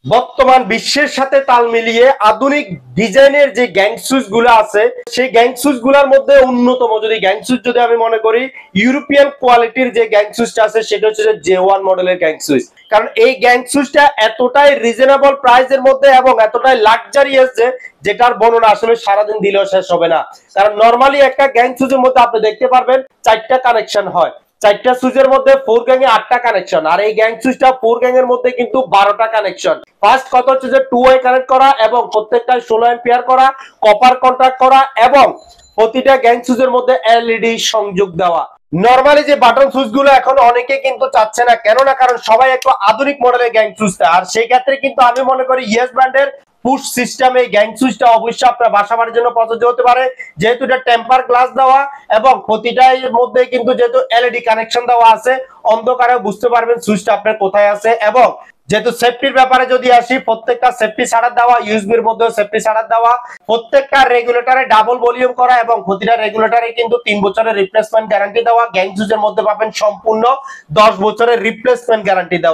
বর্তমান বিশ্বের সাথে তাল মিলিয়ে আধুনিক ডিজাইনের যে গ্যাং সুজ গুলো আছে, সেই গ্যাং সুজ গুলার মধ্যে অন্যতম যদি গ্যাং সুজ যদি আমি মনে করি, ইউরোপিয়ান কোয়ালিটির যে গ্যাং সুজটা আছে সেটা হচ্ছে J1 মডেলের গ্যাং সুজ। কারণ এই গ্যাং সুজটা এতটাই রিজনেবল প্রাইসের মধ্যে এবং এতটাই লাক্সারিয়াস যে যেটার বর্ণনা আসলে সারাদিন দিলেও শেষ হবে না। কারণ নরমালি একটা গ্যাং সুজের মধ্যে আপনি দেখতে পারবেন 4টা কানেকশন হয়, 4টা সুইচের মধ্যে 4 গ্যাং এ 8টা কানেকশন, আর এই গ্যাং সুইচটা 4 গ্যাং এর মধ্যে কিন্তু 12টা কানেকশন। ফার্স্ট কথা হচ্ছে যে 2 ওয়ে কানেক্ট করা এবং প্রত্যেকটা 16 এম্পিয়ার করা, কপার কন্টাক্ট করা এবং প্রতিটা গ্যাং সুইচের মধ্যে এলইডি সংযোগ দেওয়া। নরমালি যে বাটন সুইচ গুলো এখন অনেকে কিন্তু চাচ্ছে না, কেন না কারণ সবাই একটু আধুনিক মডেলের গ্যাং সুইচ চায়। আর সেই ক্ষেত্রে কিন্তু আমি মনে করি ইয়েস ব্র্যান্ডের পুশ সিস্টেম এই গ্যাং সুইচটা অবশ্যই আপনার বাসা বাড়ির জন্য প্রযোজ্য হতে পারে, যেহেতু এটা টেম্পার গ্লাস দেওয়া এবং প্রতিটার মধ্যে কিন্তু যেহেতু এলইডি কানেকশন দেওয়া আছে, অন্ধকারে বুঝতে পারবেন সুইচটা আপনার কোথায় আছে। এবং যেহেতু সেফটির ব্যাপারে যদি আসি, প্রত্যেকটা সেফটি ছাড়া দেওয়া, ইউএসবির মধ্যে সেফটি ছাড়া দেওয়া, প্রত্যেকটা রেগুলেটরে ডাবল ভলিউম করা এবং প্রতিটা রেগুলেটরে কিন্তু 3 বছরের রিপ্লেসমেন্ট গ্যারান্টি দেওয়া। গ্যাং সুইচের মধ্যে পাবেন সম্পূর্ণ 10 বছরের রিপ্লেসমেন্ট গ্যারান্টি দেওয়া।